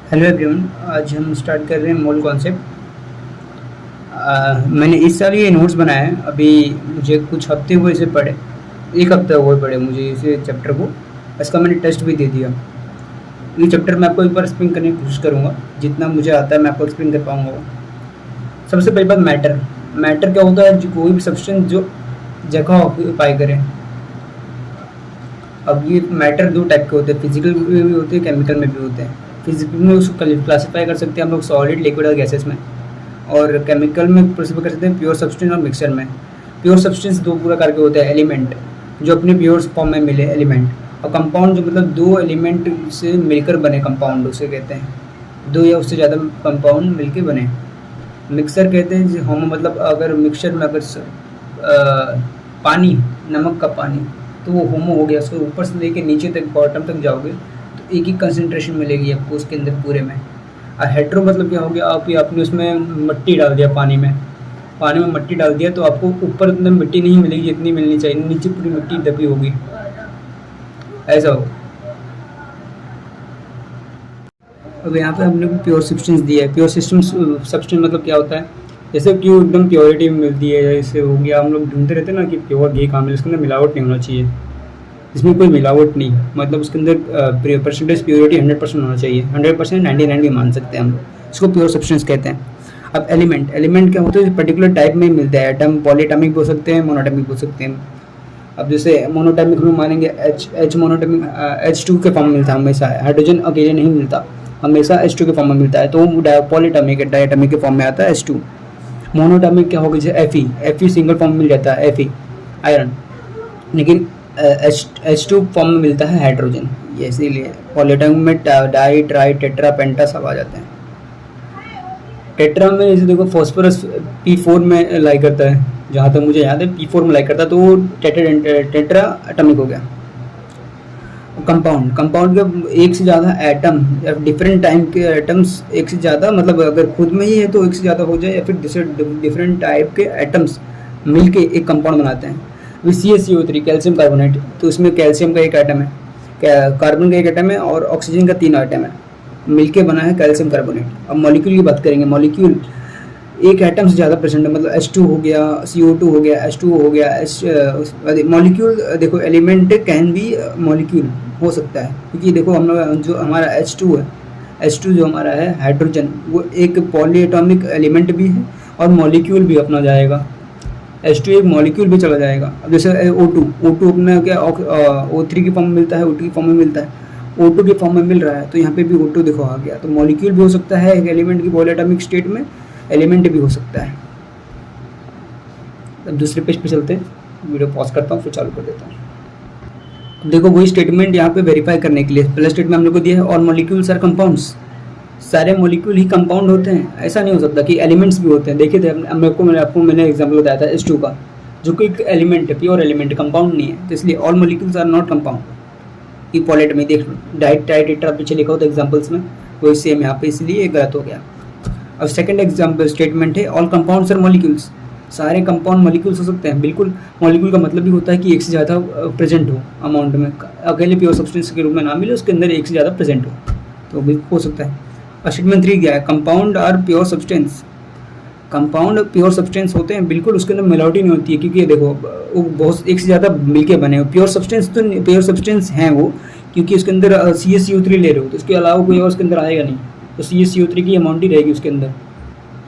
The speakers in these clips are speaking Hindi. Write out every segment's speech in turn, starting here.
Hello everyone. आज हम स्टार्ट कर रहे हैं मोल कॉन्सेप्ट। मैंने इस साल ये नोट्स बनाया है। अभी मुझे कुछ हफ्ते हुए इसे पढ़े, एक हफ्ता हुए पढ़े मुझे इसे चैप्टर को। इसका मैंने टेस्ट भी दे दिया। ये चैप्टर मैं आपको एक बार एक्सप्लेन करने की कोशिश करूँगा, जितना मुझे आता है मैं आपको एक्सप्लेन कर पाऊँगा वो। सबसे पहली बात, मैटर। मैटर क्या होता है? जो कोई भी सब्सटेंस जो जगह ऑक्यूपाई करे। अब ये मैटर दो टाइप के होते हैं, फिजिकल में भी होते हैं, केमिकल में भी होते हैं। फिजिकल में उसको क्लासीफाई कर सकते हैं हम लोग सॉलिड, लिक्विड और गैसेस में, और केमिकल में क्लासीफाई कर सकते हैं प्योर सब्सटेंस और मिक्सचर में। प्योर सब्सटेंस दो प्रकार के होते हैं, एलिमेंट जो अपने प्योर फॉर्म में मिले एलिमेंट, और कंपाउंड जो मतलब दो एलिमेंट से मिलकर बने कंपाउंड उसे कहते हैं, दो या उससे ज़्यादा कंपाउंड मिलके बने। मिक्सर कहते हैं होमो, मतलब अगर मिक्सचर में अगर पानी, नमक का पानी, तो वो होमो हो गया। उसको ऊपर से लेके नीचे तक बॉटम तक जाओगे तो एक ही कंसंट्रेशन मिलेगी आपको उसके अंदर पूरे में। और हेट्रो मतलब क्या हो गया? आपने उसमें मट्टी डाल दिया, पानी में मट्टी डाल दिया तो आपको ऊपर इतना मिट्टी नहीं मिलेगी जितनी मिलनी चाहिए, नीचे पूरी मिट्टी दबी होगी, ऐसा हो। अब यहाँ पे हमने प्योर सब्सटेंस दिया है। प्योर सब्सटेंस मतलब क्या होता है? जैसे कि एकदम प्योरिटी मिलती है, जैसे हो गया हम लोग ढूंढते रहते हैं ना कि प्योर घी कहाँ मिले, उसके अंदर मिलावट नहीं होना चाहिए, इसमें कोई मिलावट नहीं, मतलब उसके अंदर परसेंटेज प्योरिटी 100% होना चाहिए। 100%, 99 भी मान सकते हैं हम लोग, इसको प्योर सब्सटेंस कहते हैं। अब एलिमेंट क्या होता है? पर्टिकुलर टाइप में मिलता है। एटम पॉलीएटॉमिक हो सकते हैं, मोनोटॉमिक हो सकते हैं। अब जैसे मोनोटॉमिक हम मानेंगे एच मोनोटॉमिक, H2 के फॉर्म में मिलता है हमेशा, हाइड्रोजन अकेले नहीं मिलता, हमेशा H2 के फॉर्म में मिलता है, तो वो पॉलीएटॉमिक डायटॉमिक के फॉर्म में आता है H2। मोनोटॉमिक क्या होगा? जैसे Fe सिंगल फॉर्म में मिल जाता है, Fe आयरन, लेकिन H2 फॉर्म में मिलता है हाइड्रोजन, ये इसीलिए पॉलीएटॉमिक में डाई, ट्राई, टेट्रा, पेंटा सब आ जाते हैं। टेट्रा में जैसे देखो फॉस्फोरस P4 में लाई करता है, जहाँ तक मुझे याद है P4 में लाई करता है, तो वो टेट्रा एटॉमिक हो गया। कंपाउंड के एक से ज़्यादा एटम या डिफरेंट टाइप के एटम्स, एक से ज़्यादा मतलब अगर खुद में ही है तो एक से ज़्यादा हो जाए, या फिर डिफरेंट टाइप के एटम्स मिलके एक कंपाउंड बनाते हैं। अभी CaCO3 कैल्शियम कार्बोनेट, तो इसमें कैल्शियम का एक एटम है, कार्बन का एक एटम है, और ऑक्सीजन का 3 एटम है, मिलके बना है कैल्शियम कार्बोनेट। अब मॉलिक्यूल की बात करेंगे, मॉलिक्यूल एक एटम से ज़्यादा प्रेजेंट है, मतलब H2 हो गया, CO2 हो गया, H2O हो गया। मॉलिक्यूल देखो, एलिमेंट कैन भी मॉलिक्यूल हो सकता है, क्योंकि देखो हम लोग जो हमारा H2 है, H2 जो हमारा है हाइड्रोजन, वो एक पॉलीएटॉमिक एलिमेंट भी है और मॉलिक्यूल भी अपना जाएगा। H2 एक मॉलिक्यूल भी चला जाएगा। अब जैसे O2 अपना क्या O3 की फॉर्म में मिलता है, O2 की फॉर्म में मिलता है, O2 की फॉर्म में मिल रहा है, तो यहाँ पे भी O2 देखो आ गया, तो मॉलिक्यूल भी हो सकता है एक एलिमेंट की पॉलीएटॉमिक स्टेट में, एलिमेंट भी हो सकता है। अब दूसरे पेज पे चलते हैं, वीडियो पॉज करता हूँ फिर चालू कर देता हूँ। देखो वही स्टेटमेंट यहाँ पे वेरीफाई करने के लिए पहला स्टेटमेंट हम लोग को दिया है, और मॉलिक्यूल्स आर कंपाउंड्स, सारे मॉलिक्यूल ही कंपाउंड होते हैं। ऐसा नहीं हो सकता कि एलिमेंट्स भी होते हैं। देखिए थे मैंने एग्जांपल बताया था H2 का, जो कि एक एलिमेंट है, प्योर एलिमेंट, कंपाउंड नहीं है, तो इसलिए all molecules are not compound. ई पॉलेट में देख लो, डाइट टेट्रा पीछे लिखा होता है एग्जाम्पल्स में, वही सेम यहाँ पे, इसलिए गलत हो गया। अब सेकंड एग्जाम्पल स्टेटमेंट है, ऑल कंपाउंड्स आर मॉलिक्यूल्स, सारे कंपाउंड मॉलिक्यूल्स हो सकते हैं। बिल्कुल, मॉलिक्यूल का मतलब भी होता है कि एक से ज़्यादा प्रेजेंट हो अमाउंट में, अकेले प्योर सब्सटेंस के रूप में ना मिले, उसके अंदर एक से ज़्यादा प्रेजेंट हो, तो भी हो सकता है। और स्टेटमेंट 3 क्या है? Compound are pure substance, compound pure substance होते हैं, बिल्कुल उसके अंदर मिलावट ही नहीं होती है, क्योंकि देखो वो बहुत एक से ज़्यादा मिलके बने हो। प्योर सब्सटेंस तो प्योर सब्सटेंस हैं वो, क्योंकि उसके अंदर CaCO3 ले रहे हो, तो उसके अलावा कोई और उसके अंदर आएगा नहीं, तो CaCO3 की अमाउंट ही रहेगी उसके अंदर,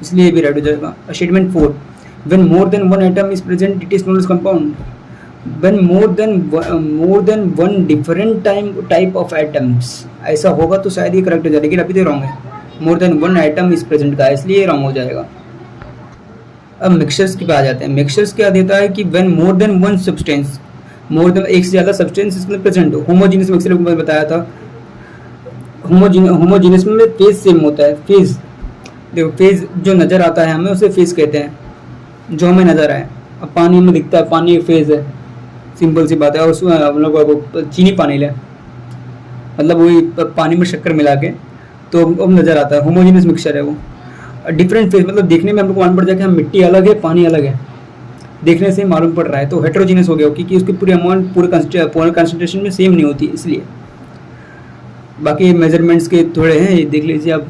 इसलिए ये भी राइट हो जाएगा। Statement 4, when more than one atom is present it is known as compound. When more than one different type of atoms, ऐसा होगा तो शायद ये करेक्ट हो जाए, लेकिन अभी तो रॉन्ग है। मोर than one atom is present का, इसलिए रॉन्ग हो जाएगा। अब मिक्सचर्स की बात आते हैं। मिक्सचर्स क्या देता है कि when more than one substance, more than एक से ज़्यादा सब्सटेंस इसमें प्रेजेंट हो। होमोजीनियस मिक्सचर को मैंने बताया था, होमोजीनियस में फेज सेम होता है। फेज देखो, फेज जो नज़र आता है हमें उसे फेज कहते हैं, जो हमें नज़र आए। अब पानी में दिखता है, पानी एक फेज है, सिंपल सी बात है। और उसमें हम लोग चीनी पानी लें, मतलब वही पानी में शक्कर मिला के, तो अब नज़र आता है, होमोजीनियस मिक्सचर है वो। डिफरेंट फेज मतलब देखने में हम लोग को मालूम पड़ जाएगा मिट्टी अलग है, पानी अलग है, देखने से मालूम पड़ रहा है, तो हेट्रोजीनियस हो गया, क्योंकि उसकी पूरी अमाउंट पूरे कंसंट्रेशन में सेम नहीं होती, इसलिए। बाकी मेजरमेंट्स के थोड़े हैं, ये देख लीजिए आप।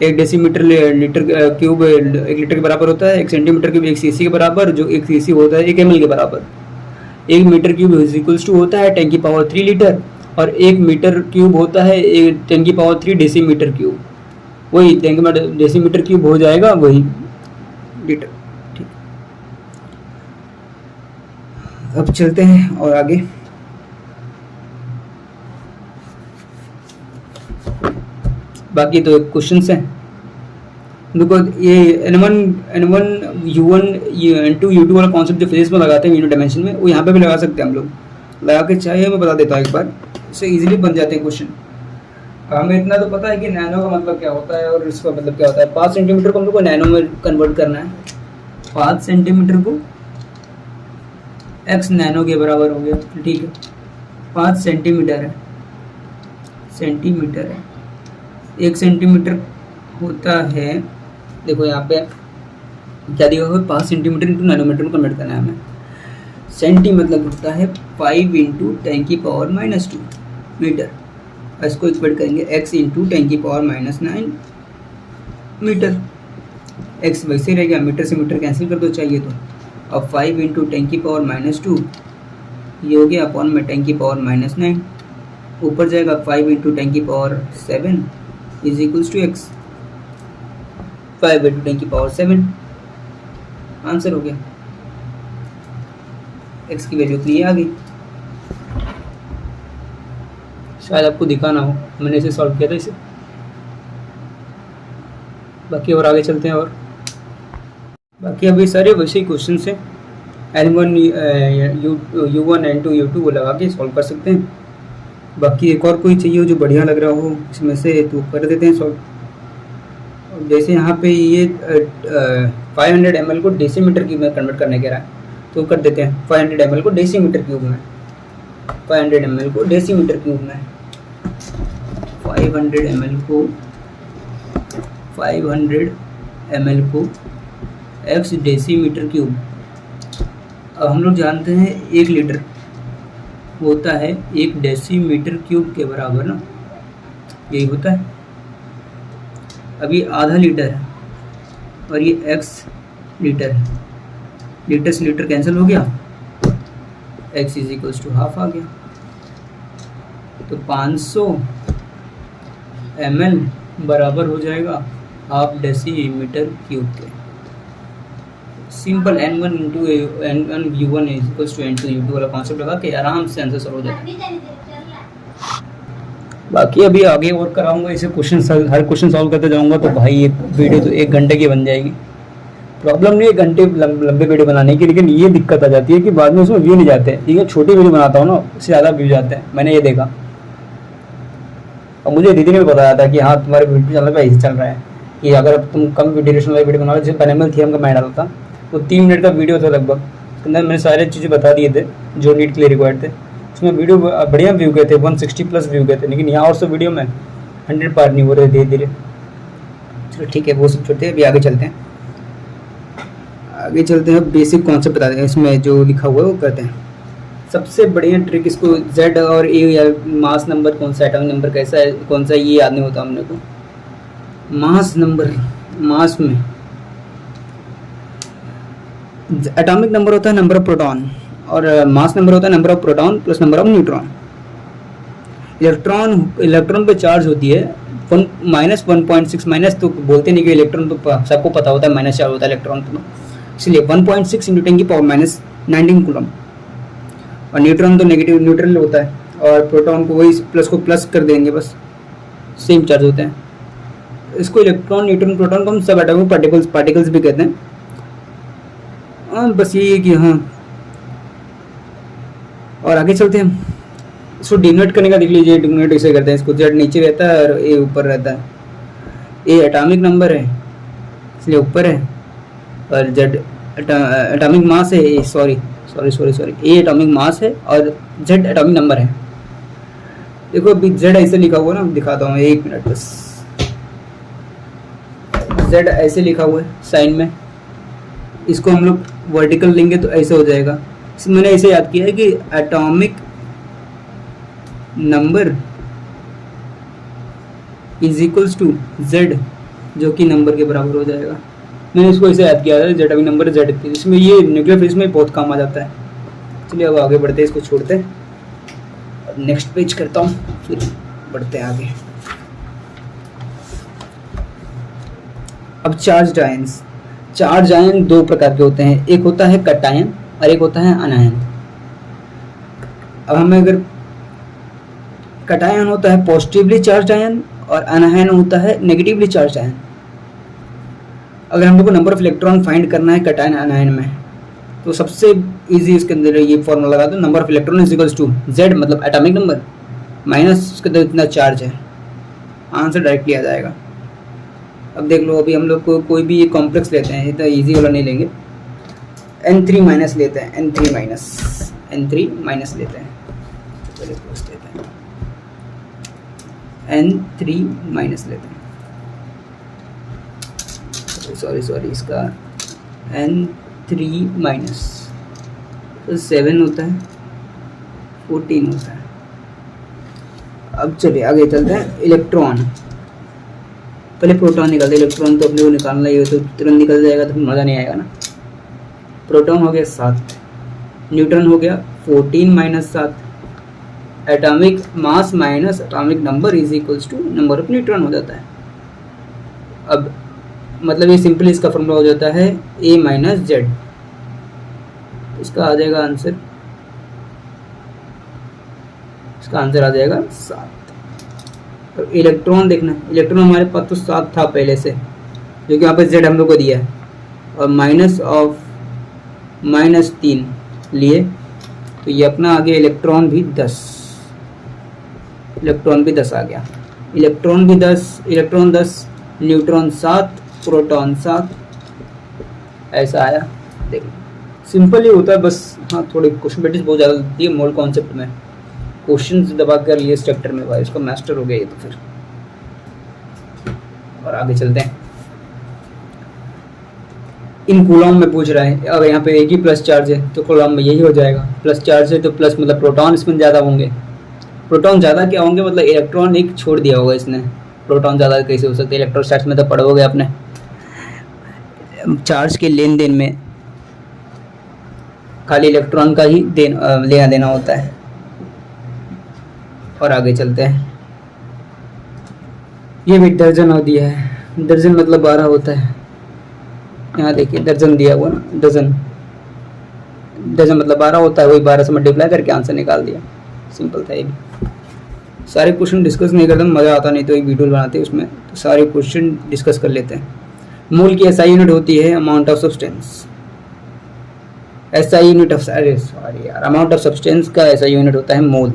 1 डेसीमीटर लीटर क्यूब 1 लीटर के बराबर होता है, 1 सेंटीमीटर क्यूब 1 सीसी के बराबर, जो 1 सीसी होता है 1 ml के बराबर। 1 metre cube is equals to होता है 10 की पावर 3 लीटर, और 1 मीटर क्यूब होता है 10 की पावर 3 डेसीमीटर क्यूब। वही 10 डेसीमीटर क्यूब हो जाएगा वही लीटर। ठीक, अब चलते हैं और आगे। बाकी तो क्वेश्चंस हैं। देखो ये N1 U1 N2 U2 वाला कॉन्सेप्ट जो फिजिक्स में लगाते हैं यूनिट डायमेंशन में, वो यहाँ पे भी लगा सकते हैं हम लोग। लगा के चाहिए मैं बता देता हूँ एक बार, इससे इजीली बन जाते हैं क्वेश्चन। हमें इतना तो पता है कि नैनो का मतलब क्या होता है और इसका मतलब क्या होता है। 5 सेंटीमीटर को हम लोग को नैनो में कन्वर्ट करना है। 5 सेंटीमीटर को x नैनो के बराबर हो गया। ठीक है, 5 सेंटीमीटर है, 1 सेंटीमीटर होता है, देखो यहाँ पे क्या दिया हुआ है, 5 सेंटीमीटर इंटू नैनोमीटर में कन्वर्ट करना है हमें। सेंटी मतलब होता है 5 इंटू 10 की पावर -2 मीटर। इसको इक्वेट करेंगे x इंटू 10 की पावर -9 मीटर। x वैसे रहेगा, मीटर से मीटर कैंसिल कर दो चाहिए तो। अब 5 इंटू 10 की पावर -2 ये हो गया अपॉन में 10 की पावर -9, ऊपर जाएगा 5 इंटू 10 की power 7 is equals to x। 5 into 10 की पावर 7 आंसर हो गया। x की वैल्यू इतनी आ गई। शायद आपको दिखा ना हो, मैंने इसे सॉल्व किया था इसे। बाकी और आगे चलते हैं। और बाकी अभी सारे वैसे ही क्वेश्चन हैं, N1 U1 N2 U2 वो लगा के सॉल्व कर सकते हैं। बाकी एक और कोई चाहिए जो बढ़िया लग रहा हो इसमें से तो कर देते हैं सॉल्व। जैसे यहाँ पे ये 500 ml को डेसीमीटर क्यूब में कन्वर्ट करने कह रहा है, तो कर देते हैं 500 ml को डेसीमीटर क्यूब में। 500 ml को डेसीमीटर क्यूब में 500 ml को x डेसीमीटर क्यूब। अब हम लोग जानते हैं 1 लीटर होता है 1 डेसीमीटर क्यूब के बराबर ना, यही होता है। अभी आधा लीटर है और ये x लीटर है, लीटर से लीटर कैंसिल हो गया, x is equals to half आ गया। तो 500 ml बराबर हो जाएगा हाफ डेसीमीटर क्यूब के। Simple N1 into N1 U1 is equals to N2 U2 वाला कॉन्सेप्ट लगा के आराम से आंसर सॉल्व हो जाता है। बाकी अभी आगे और कराऊंगा इसे क्वेश्चन, हर क्वेश्चन सॉल्व करते जाऊंगा तो भाई ये वीडियो तो 1 घंटे की बन जाएगी। प्रॉब्लम नहीं है घंटे लंबे वीडियो बनाने की, लेकिन ये दिक्कत आ जाती है कि बाद में उसमें व्यू नहीं जाते हैं। ठीक है, छोटी वीडियो बनाता हूँ ना, उससे ज़्यादा व्यू जाते हैं, मैंने ये देखा। और मुझे दीदी ने भी बताया था कि हाँ तुम्हारे यूट्यूब चैनल पर ऐसे चल रहा है कि अगर तुम कम ड्यूरेशन वाली वीडियो बनाओ, जैसे पैरामेल थ्योरम का मैं डाला था, वो 3 मिनट का वीडियो था लगभग, उसके अंदर मैंने सारे चीज़ें बता दिए थे जो नीट के लिए रिक्वायर्ड थे। उसमें वीडियो बढ़िया व्यू गए थे, 160+ व्यू गए थे, लेकिन यहाँ और सब वीडियो में 100 पार नहीं हो रहे धीरे धीरे। चलो ठीक है, वो सब छोड़ते हैं, अभी आगे चलते हैं। आगे चलते हैं, बेसिक कॉन्सेप्ट बता दें, इसमें जो लिखा हुआ है वो करते हैं। सबसे बढ़िया ट्रिक इसको Z और A या मास नंबर कौन सा, एटॉमिक नंबर कैसा है कौन सा, ये याद नहीं होता हमने को। मास नंबर, मास में एटॉमिक नंबर होता है नंबर ऑफ प्रोटॉन, और मास नंबर होता है number of proton plus number of neutron. Electron पे चार्ज होती है -1.6, माइनस तो बोलते नहीं कि इलेक्ट्रॉन तो सबको पता होता है माइनस चार्ज होता है इलेक्ट्रॉन पे, इसलिए 1.6 इंटू 10 की पावर -19 कूलम। और न्यूट्रॉन तो नेगेटिव न्यूट्रल होता है, और प्रोटॉन को वही प्लस को प्लस कर देंगे, बस सेम चार्ज होते हैं। इसको इलेक्ट्रॉन न्यूट्रॉन प्रोटॉन को हम सब एटॉमिक पार्टिकल्स भी कहते हैं। बस यही है कि हाँ, और आगे चलते हैं। इसको डिनोट करने का देख लीजिए, डिनोट इसे करते हैं, इसको Z नीचे रहता है और A ऊपर रहता है। A एटॉमिक नंबर है इसलिए ऊपर है, और Z एटॉमिक मास है, सॉरी A एटॉमिक मास है और Z एटॉमिक नंबर है। देखो अभी Z ऐसे लिखा हुआ है ना, दिखाता हूँ 1 मिनट बस। Z ऐसे लिखा हुआ है साइन में, इसको हम लोग वर्टिकल लेंगे तो ऐसे हो जाएगा। मैंने ऐसे याद किया है कि atomic number is equals to z, जो कि नंबर के बराबर हो जाएगा। मैंने इसको ऐसे याद किया है, z अभी नंबर z, इसमें ये न्यूक्लियर फिजिक्स में बहुत काम आ जाता है। चलिए अब आगे बढ़ते हैं, इसको छोड़ते हैं, नेक्स्ट पेज करता हूँ, फिर बढ़ते हैं आगे। अब चार्ज आयंस। चार्ज आयन दो प्रकार के होते हैं, एक होता है कटायन और एक होता है अनायन। अब हमें अगर कटायन होता है पॉजिटिवली चार्ज आयन और अनायन होता है नेगेटिवली चार्ज आयन। अगर हम लोग को नंबर ऑफ इलेक्ट्रॉन फाइंड करना है कटायन अनायन में, तो सबसे इजी इसके अंदर ये फॉर्मूला लगा दो, number of electron is equals to z मतलब एटॉमिक नंबर माइनस उसके अंदर इतना चार्ज है, आंसर डायरेक्टली आ जाएगा। अब देख लो, अभी हम लोग को कोई भी कॉम्प्लेक्स लेते हैं, इतना इजी वाला नहीं लेंगे, n3 माइनस लेते हैं, n3 माइनस लेते हैं, चलिए पूछ लेते हैं, n3 माइनस लेते हैं, सॉरी इसका n3 माइनस तो 7 होता है, 14 होता है। अब चलिए आगे चलते हैं, इलेक्ट्रॉन, पहले प्रोटॉन निकालते हैं, इलेक्ट्रॉन तो अपने को निकालना ही हो तो तुरंत निकल जाएगा तो फिर मज़ा नहीं आएगा ना। प्रोटॉन हो गया 7, न्यूट्रॉन हो गया 14 minus 7, atomic mass minus atomic number is equals to number of neutron हो जाता है। अब मतलब ये सिंपली इसका फॉर्मूला हो जाता है a माइनस जेड, इसका आ जाएगा आंसर, इसका आंसर आ जाएगा 7। तो इलेक्ट्रॉन देखना, इलेक्ट्रॉन हमारे पास तो 7 था पहले से, जो कि यहाँ पर z हम लोग को दिया है, और माइनस ऑफ -3 लिए, तो ये अपना आ गया इलेक्ट्रॉन भी 10, इलेक्ट्रॉन भी 10 आ गया, इलेक्ट्रॉन भी 10, इलेक्ट्रॉन 10, न्यूट्रॉन 7, प्रोटॉन 7, ऐसा आया। देखिए सिंपल ही होता है बस, हाँ थोड़ी क्वेश्चन बेटिस बहुत ज़्यादा दी है मोल कॉन्सेप्ट में, क्वेश्चन दबा कर लिए स्ट्रक्चर में, भाई इसका मास्टर हो गया ये तो फिर। और आगे चलते हैं, इन कूलॉम में पूछ रहा है, अगर यहाँ पे एक ही प्लस चार्ज है तो कूलॉम में यही हो जाएगा, प्लस चार्ज है तो प्लस मतलब प्रोटॉन इसमें ज़्यादा होंगे, प्रोटॉन ज़्यादा क्या होंगे मतलब इलेक्ट्रॉन एक छोड़ दिया होगा इसने, प्रोटॉन ज़्यादा कैसे हो सकते हैं, इलेक्ट्रोस्टैटिक्स में तो पढ़ोगे आपने, चार्ज के लेन देन में खाली इलेक्ट्रॉन का ही लेना देना होता है। और आगे चलते हैं, ये भी दर्जन हो दिया है, दर्जन मतलब 12 होता है, यहाँ देखिए दर्जन दिया हुआ ना, दर्जन मतलब 12 होता है, वही 12 से मल्टीप्लाई करके आंसर निकाल दिया, सिंपल था ये भी। सारे क्वेश्चन डिस्कस नहीं करते, मज़ा आता नहीं तो एक वीडियो बनाते हैं उसमें, तो सारे क्वेश्चन डिस्कस कर लेते हैं। मोल की SI यूनिट होती है amount of substance, SI unit of, अरे सॉरी यार, अमाउंट ऑफ सब्सटेंस का SI यूनिट होता है मोल।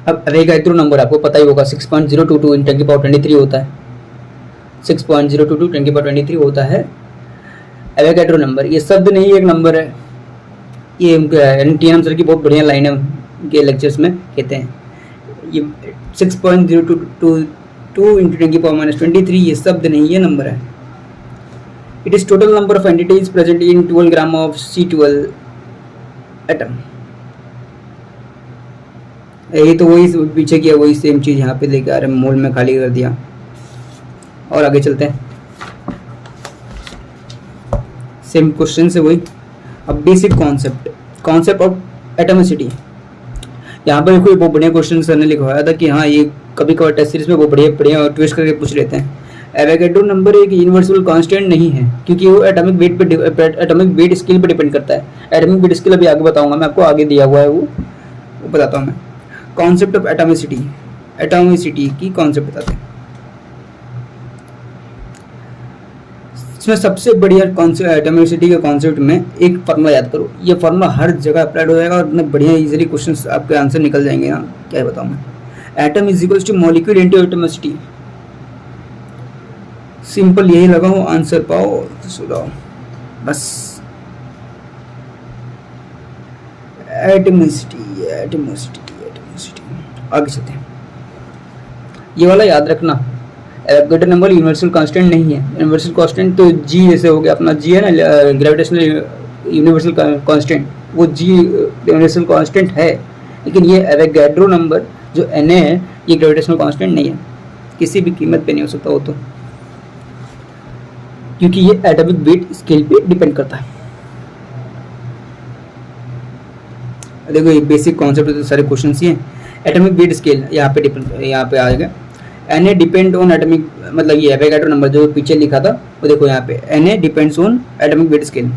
अब एवोगैड्रो नंबर आपको पता ही होगा 6.022 × 10⁻23 होता है, 6.022 × 10⁻23 होता है एवोगैड्रो नंबर। ये शब्द नहीं एक नंबर है, ये TNM सर की बहुत बढ़िया लाइन है, के लेक्चर्स में कहते हैं ये 6.022 × 10⁻23 ये शब्द नहीं, ये नंबर है। It is total number of entities present in 12 gram of C12 atom. ये तो वही पीछे किया, वही सेम चीज़ यहाँ पे लेके आ रहे, मोल में खाली कर दिया। और आगे चलते हैं, सेम क्वेश्चन से वही। अब बेसिक कॉन्सेप्ट ऑफ एटॉमिसिटी, यहाँ पर कोई बहुत बढ़िया क्वेश्चन सर ने लिखवाया था कि हाँ ये कभी कभार टेस्ट सीरीज में बहुत बढ़िया ट्विस्ट करके पूछ लेते हैं। एवोगैड्रो नंबर एक यूनिवर्सल कांस्टेंट नहीं है, क्योंकि वो एटॉमिक वेट स्केल पर डिपेंड करता है। एटॉमिक वेट स्केल अभी आगे बताऊंगा मैं आपको, आगे दिया हुआ है वो बताता हूँ मैं। कॉन्सेप्ट ऑफ एटॉमिसिटी की कॉन्सेप्ट बताते हैं। इसमें सबसे बढ़िया कॉन्सेप्ट एटॉमिसिटी के कॉन्सेप्ट में एक फॉर्मूला याद करो, ये फॉर्मूला हर जगह अप्लाइड हो जाएगा और इतना बढ़िया इजीली क्वेश्चंस आपके आंसर निकल जाएंगे ना, क्या बताऊँ मैं। Atom is equals two molecule into atomicity, simple यही लगाओ, आंसर पाओ, सुनाओ बस। एटॉमिसिटी आगे चलते हैं, ये वाला याद रखना, एवोगैड्रो नंबर यूनिवर्सल कांस्टेंट नहीं है। यूनिवर्सल कांस्टेंट तो जी जैसे हो गया अपना, जी है ना ग्रेविटेशनल यूनिवर्सल कांस्टेंट, वो जी यूनिवर्सल कांस्टेंट है। लेकिन ये एवोगैड्रो नंबर जो Na है ये ग्रेविटेशनल कांस्टेंट नहीं है, किसी भी कीमत पे नहीं हो सकता वो तो, क्योंकि ये एटॉमिक वेट स्केल पे डिपेंड करता है। देखो ये बेसिक कॉन्सेप्ट तो सारे क्वेश्चन ही हैं। एटॉमिक वेट स्केल यहाँ पे आएगा। Na डिपेंड ऑन एटॉमिक, मतलब ये एवोगैड्रो नंबर जो पीछे लिखा था वो देखो यहाँ पे Na depends on atomic weight scale.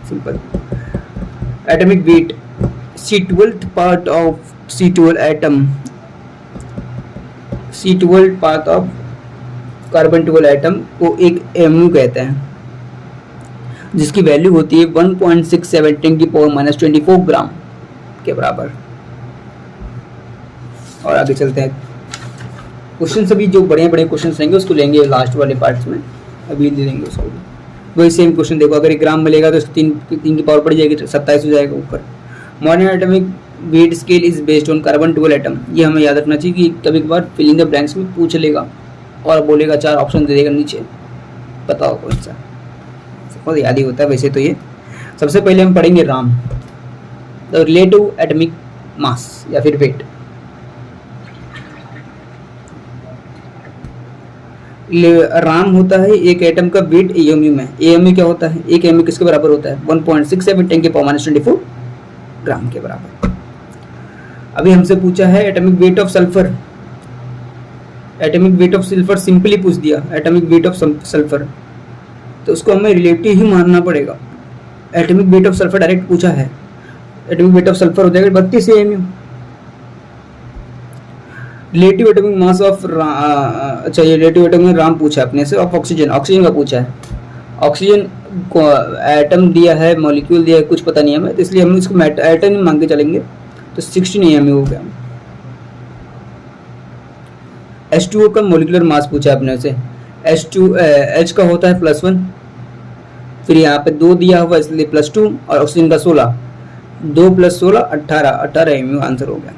Simple. Atomic weight C12 part of C12 atom, C12 part of carbon 12 atom को एक mu कहते हैं, जिसकी वैल्यू होती है 1.67 10 की पावर -24 ग्राम के बराबर। और आगे चलते हैं, क्वेश्चन सभी जो बड़े बड़े क्वेश्चन रहेंगे उसको लेंगे लास्ट वाले पार्ट्स में, अभी दे देंगे उसको। वही सेम क्वेश्चन देखो, अगर 1 ग्राम मिलेगा तो 3 की पावर बढ़ जाएगी, 27 हो जाएगा ऊपर। Modern atomic weight scale is based on carbon 12 atom. ये हमें याद रखना चाहिए कि कभी कभार फिल इन द ब्लैंक्स में पूछ लेगा और बोलेगा 4 ऑप्शन दे देगा नीचे, बताओ कौन सा, सबको याद ही होता है वैसे तो। ये सबसे पहले हम पढ़ेंगे Ram, the relative atomic mass या फिर वेट। राम होता है एक एटम का वेट AMU में। AMU क्या होता है, एक AMU किसके बराबर होता है 1.67 10 की पावर -24 ग्राम के बराबर। अभी हमसे पूछा है atomic weight of sulphur. Atomic weight of sulphur simply पूछ दिया, एटॉमिक वेट ऑफ सल्फर, तो उसको हमें रिलेटिव ही मानना पड़ेगा। Atomic weight of sulphur direct पूछा है, एटॉमिक वेट ऑफ सल्फर हो जाएगा 32 AMU। Relative atomic mass of अच्छा ये रिलेटिव एटॉमिक राम पूछा है अपने से, ऑफ ऑक्सीजन, ऑक्सीजन का पूछा है। ऑक्सीजन को एटम दिया है, मॉलिक्यूल दिया है, कुछ पता नहीं है हमें, तो इसलिए हम इसको एटम मांग के चलेंगे, तो 16 AMU हो गया। H2O का मोलिकुलर मास पूछा है अपने से। H का होता है +1, फिर यहाँ पे 2 दिया हुआ इसलिए +2, और ऑक्सीजन का 16, 2 + 16 18 AMU आंसर हो गया।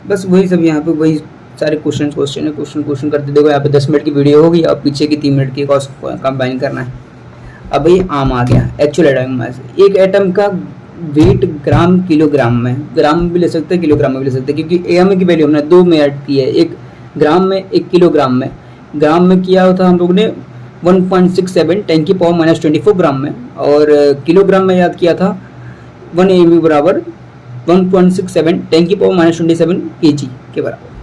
बस वही सब यहाँ पे वही सारे क्वेश्चन करते। देखो यहाँ पे 10 मिनट की वीडियो होगी और पीछे की 3 मिनट की कंबाइन करना है। अब ये आम आ गया एक्चुअल एटॉमिक मास। एक एटम का वेट ग्राम किलोग्राम में, ग्राम में भी ले सकते हैं, किलोग्राम में भी ले सकते हैं, क्योंकि AMU की वैल्यू हमने 2 में ऐड की है, एक ग्राम में एक किलोग्राम में। ग्राम में किया होता हम लोग ने 1.67 10 की पावर -24 ग्राम में, और किलोग्राम में याद किया था 1 AMU बराबर 1.67 10 की पावर -27 kg के बराबर।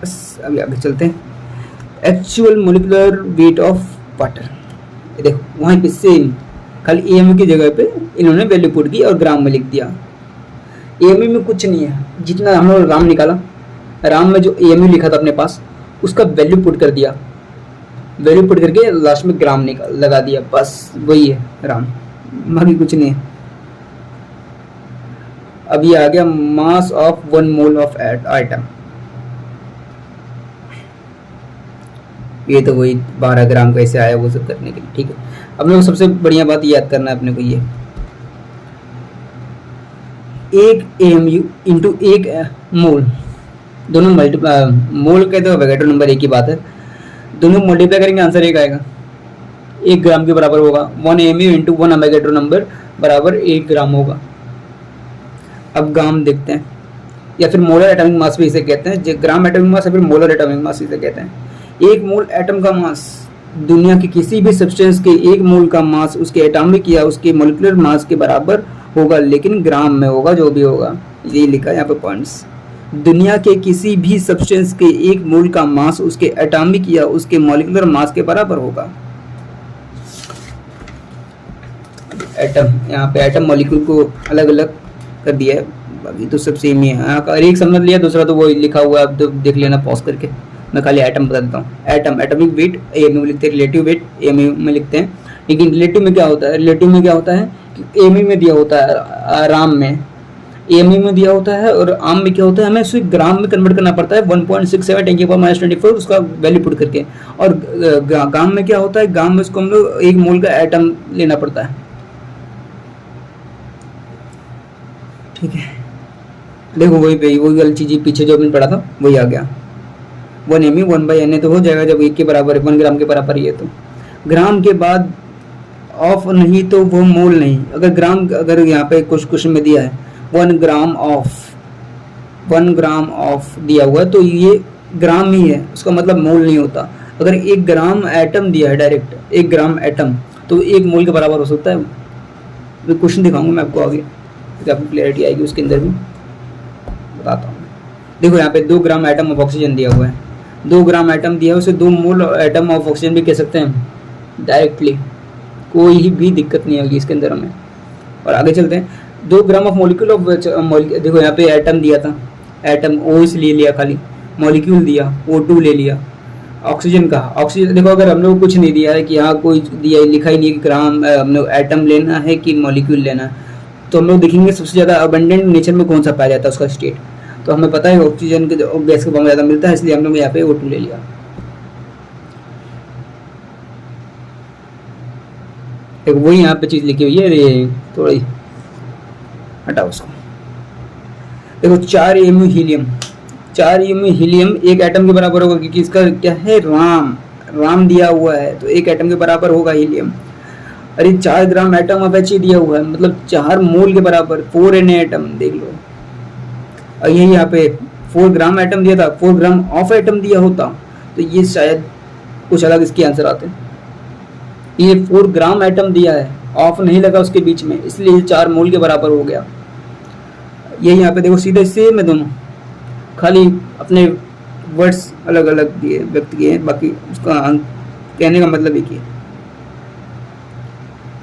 बस अभी आगे चलते हैं। Actual molecular weight of water, देखो वहाँ पे सेम, खाली AMU की जगह पे इन्होंने वैल्यू पुट की और ग्राम में लिख दिया। AMU में कुछ नहीं है, जितना हम लोग राम निकाला, राम में जो AMU लिखा था अपने पास उसका वैल्यू पुट कर दिया, वैल्यू पुट करके लास्ट में ग्राम लगा दिया, बस वही है राम, बाकी कुछ नहीं है। अब ये आ गया mass of 1 mole of item, ये तो वही 12 ग्राम कैसे आया वो सब करने के लिए, ठीक है। अब लोग सबसे बढ़िया बात याद करना है अपने को, ये 1 AMU इंटू 1 मोल, दोनों मोल कहते हो एवोगैड्रो नंबर एक ही बात है, दोनों मल्टीप्लाई करेंगे आंसर एक आएगा, 1 ग्राम के बराबर होगा। 1 AMU इंटू 1 एवोगैड्रो नंबर बराबर 1 ग्राम होगा। अब ग्राम देखते हैं, या फिर मोलर एटॉमिक मास भी इसे कहते हैं, ग्राम एटॉमिक मास या फिर मोलर एटॉमिक मास इसे कहते हैं। 1 मोल एटम का मास, दुनिया की किसी भी सब्सटेंस के 1 मोल का मास उसके एटॉमिक या उसके मोलिकुलर मास के बराबर होगा, लेकिन ग्राम में होगा, जो भी होगा ये लिखा है यहाँ पे पॉइंट्स। दुनिया के किसी भी सब्सटेंस के 1 मोल का मास उसके एटॉमिक या उसके मोलिकुलर मास के बराबर होगा। एटम, यहाँ पे एटम मॉलिक्यूल को अलग अलग कर दिया है, बाकी तो सब सेम ही है। अगर एक समझ लिया, दूसरा तो वो लिखा हुआ है, अब तो देख लेना पॉज करके, मैं खाली एटम बता देता हूँ। एटम, एटॉमिक वेट AMU में लिखते हैं, रिलेटिव वेट AMU में लिखते हैं, लेकिन रिलेटिव में क्या होता है, रिलेटिव में क्या होता है कि AMU में दिया होता है, राम में AMU में दिया होता है, और आम में क्या होता है हमें उसे ग्राम में कन्वर्ट करना पड़ता है 1.67 10 की पावर -24 उसका वैल्यू पुट करके, और ग्राम में क्या होता है, ग्राम में उसको हम लोग 1 मोल का एटम लेना पड़ता है, ठीक है। देखो वही वाली चीज़ पीछे जो हमने पढ़ा था वही आ गया। 1 AMU 1/Na तो हो जाएगा जब 1 के बराबर, 1 ग्राम के बराबर ही है। तो ग्राम के बाद ऑफ नहीं तो वो मोल नहीं। अगर ग्राम, अगर यहाँ पे कुछ क्वेश्चन में दिया है 1 ग्राम ऑफ दिया हुआ है तो ये ग्राम ही है, उसका मतलब मोल नहीं होता। अगर 1 ग्राम एटम दिया है, डायरेक्ट 1 ग्राम एटम, तो 1 मोल के बराबर हो सकता है। मैं क्वेश्चन दिखाऊंगा मैं आपको आगे, तो आपको क्लैरिटी आएगी उसके अंदर भी बताता हूँ। देखो यहाँ पे 2 ग्राम एटम ऑफ ऑक्सीजन दिया हुआ है, 2 ग्राम एटम दिया है, उसे 2 मोल एटम ऑफ ऑक्सीजन भी कह सकते हैं डायरेक्टली, कोई भी दिक्कत नहीं होगी इसके अंदर हमें। और आगे चलते हैं। 2 ग्राम ऑफ मॉलिक्यूल ऑफ, देखो यहाँ पे एटम दिया था, एटम ओ इसलिए लिया खाली, मॉलिक्यूल दिया O2 ले लिया, ऑक्सीजन का, ऑक्सीजन देखो अगर हम लोग कुछ नहीं दिया है कि यहाँ कोई दिया लिखा ही नहीं कि ग्राम हम लोग एटम लेना है कि मॉलिक्यूल लेना है, तो हम लोग देखेंगे सबसे ज़्यादा अबंडेंट नेचर में कौन सा पाया जाता है उसका स्टेट, तो हमें पता है ऑक्सीजन के गैस का फॉर्म ज़्यादा मिलता है, इसलिए हम लोग यहाँ पे O2 ले लिया। देखो वही यहाँ पे चीज़ लिखी हुई है, ये थोड़ी हटाओ उसको। देखो 4 EMU helium, 4 EMU helium 1 atom के बराबर होगा, क्योंकि इसका क्या है राम दिया हुआ है, तो 1 एटम के बराबर होगा हीलियम। अरे 4 ग्राम एटम ऑफ H दिया हुआ है, मतलब 4 मोल के बराबर 4 Na एटम, देख लो। और यही यहाँ पे 4 ग्राम एटम दिया था, 4 ग्राम ऑफ एटम दिया होता तो ये शायद कुछ अलग इसके आंसर आते। ये 4 ग्राम एटम दिया है, ऑफ नहीं लगा उसके बीच में, इसलिए 4 मोल के बराबर हो गया। ये यहाँ पे देखो सीधे सेम है दोनों, खाली अपने वर्ड्स अलग अलग दिए व्यक्त किए हैं, बाकी उसका कहने का मतलब एक ही है।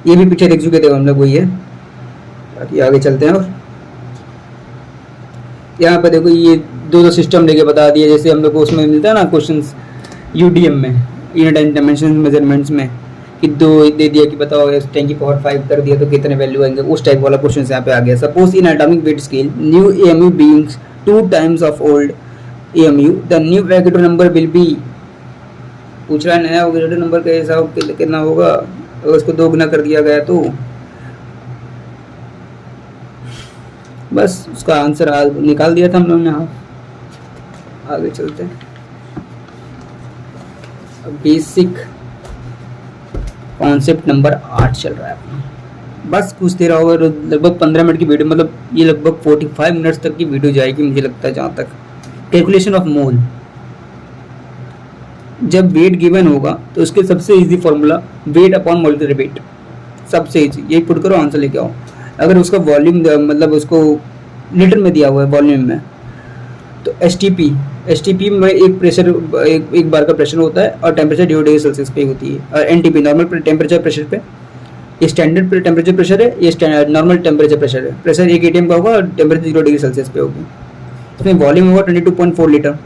ये भी पीछे देख चुके थे हम लोग, वही है। बाकी आगे चलते हैं। और यहाँ पे देखो ये 2 सिस्टम लेके बता दिए, जैसे हम लोग को उसमें मिलता है ना क्वेश्चंस UDM में, यूनिट एंड डायमेंशन मेजरमेंट्स में, कि 2 दे दिया कि बताओ 10 की पावर 5 कर दिया तो कितने वैल्यू आएंगे, उस टाइप वाला क्वेश्चन यहाँ पे आ गया। Suppose in atomic weight scale new EMU beings 2 times of old EMU, the new Avogadro number will be, पूछ रहा है नया वैगेटो नंबर का हिसाब कितना होगा अगर उसको 2 गुना कर दिया गया तो। बस उसका आंसर निकाल दिया था हम लोगों ने। हाँ आगे चलते हैं। बेसिक कॉन्सेप्ट नंबर 8 चल रहा है अपना। बस कुछ देर होगा, लगभग 15 मिनट की वीडियो, मतलब ये लगभग 45 मिनट्स तक की वीडियो जाएगी मुझे लगता है जहाँ तक। कैलकुलेशन ऑफ मोल, जब वेट गिवन होगा तो उसके सबसे easy formula weight upon molecular weight, सबसे इजी, यही पुट करो आंसर लेके आओ। अगर उसका वॉल्यूम मतलब उसको लीटर में दिया हुआ है वॉल्यूम में, तो एसटीपी में एक प्रेशर, एक बार का प्रेशर होता है और टेम्परेचर 0 डिग्री सेल्सियस पे होती है। और एनटीपी नॉर्मल टेम्परेचर प्रेशर पे, ये स्टैंडर्ड टेम्परेचर प्रेशर है, ये नॉर्मल टेम्परेचर प्रेशर है। प्रेशर 1 atm का होगा और टेम्परेचर 0 डिग्री सेल्सियस पे होगी। इसमें वॉल्यूम होगा 22.4 लीटर।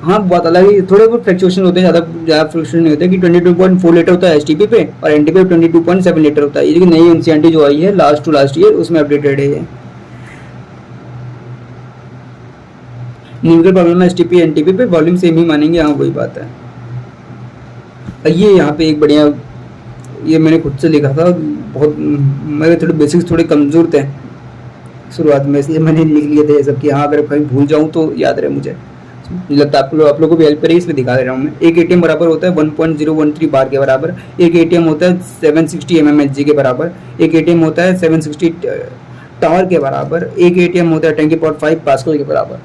हाँ बात अलग है, थोड़े बहुत फ्लक्चुएशन होते हैं, ज़्यादा फ्लक्चुएशन नहीं होते कि 22.4 लीटर होता है एसटीपी पे और एनटीपी पे 22.7 लीटर होता है। ये नई एनसीईआरटी जो आई है लास्ट टू लास्ट ईयर उसमें अपडेटेड है ये। न्यूक्लियर प्रॉब्लम में एसटीपी एनटीपी पे वॉल्यूम सेम ही मानेंगे। हाँ वही बात है। ये यहाँ पे एक बढ़िया, ये मैंने खुद से लिखा था, बहुत मेरे थोड़े बेसिक्स थोड़े कमज़ोर थे शुरुआत में, इसलिए मैंने लिख लिए थे ये सब कि हाँ अगर कहीं भूल जाऊँ तो याद रहे मुझे लगता है। आप लोगों को भी हेल्प करेगी, इसमें दिखा दे रहा हूँ मैं। एक एटीएम बराबर होता है 1.013 बार के बराबर, एक एटीएम होता है 760 mmHg के बराबर, एक एटीएम होता है 760 टावर के बराबर, एक एटीएम होता है 10⁵ पास्कल के बराबर।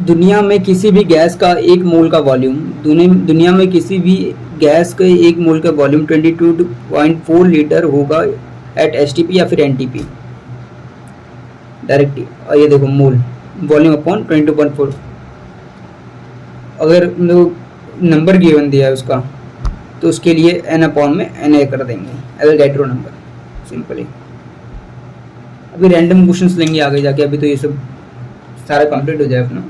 दुनिया में किसी भी गैस का 1 मोल का वॉल्यूम, दुनिया में किसी भी गैस के 1 मोल का वॉल्यूम 22.4 लीटर होगा एट एसटीपी या फिर एनटीपी डायरेक्टली। और ये देखो मोल वॉल्यूम अपॉन 22.4। अगर नंबर गिवन दिया है उसका तो उसके लिए n अपॉन में Na कर देंगे, एवोगाड्रो नंबर सिंपली। अभी रैंडम क्वेश्चंस लेंगे आगे जाके, अभी तो ये सब सारा कंप्लीट हो जाए अपना,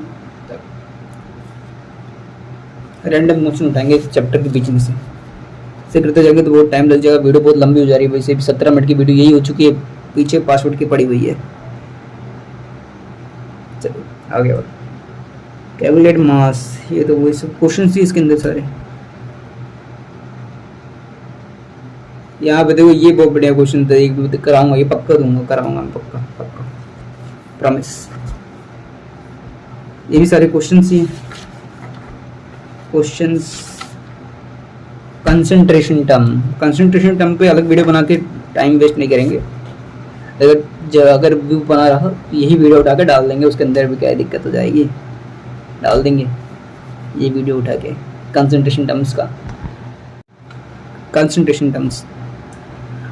रैंडम क्वेश्चन उठाएंगे चैप्टर के बीच में से करते जाएंगे तो बहुत टाइम लग जाएगा, वीडियो बहुत लंबी हो जा रही है। वैसे भी 17 मिनट की वीडियो यही हो चुकी है, पीछे 5 मिनट की पड़ी हुई है। चलो आगे और कैलकुलेट मास, ये तो वही सब क्वेश्चन थी इसके अंदर सारे। यहाँ पे देखो ये बहुत बढ़िया क्वेश्चन था, एक कराऊंगा, ये पक्का दूंगा, कराऊंगा मैं पक्का पक्का प्रॉमिस। ये भी सारे क्वेश्चंस ही हैं, क्वेश्चंस कंसंट्रेशन टर्म पे अलग वीडियो बना के टाइम वेस्ट नहीं करेंगे। अगर व्यू बना रहा तो यही वीडियो उठा के डाल देंगे, उसके अंदर भी क्या दिक्कत हो जाएगी, डाल देंगे ये वीडियो उठा के। कंसंट्रेशन टर्म्स का concentration terms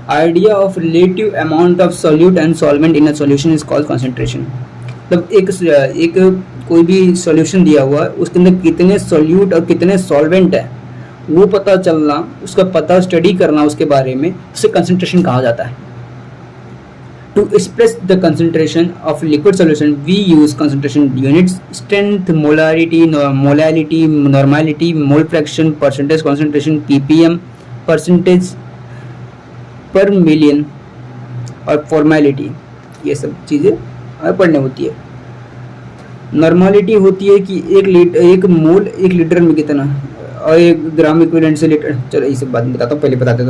idea of relative amount of solute and solvent in a solution is called concentration. मतलब एक कोई भी सॉल्यूशन दिया हुआ है, उसके अंदर कितने सॉल्यूट और कितने सॉल्वेंट है वो पता चलना, उसका पता स्टडी करना उसके बारे में, उसे कंसंट्रेशन कहा जाता है। To express the concentration of liquid solution we use concentration units, strength, molarity, molality, normality, mole fraction, percentage concentration, ppm, percentage per million और फॉर्मेलिटी, ये सब चीज़ें हमें पढ़ने होती है। नॉर्मलिटी होती है कि एक मोल 1 लीटर में कितना, और 1 ग्राम इक्विवेलेंट से लीटर, चलो ये सब बात बताता हूँ, पहले बताते हैं।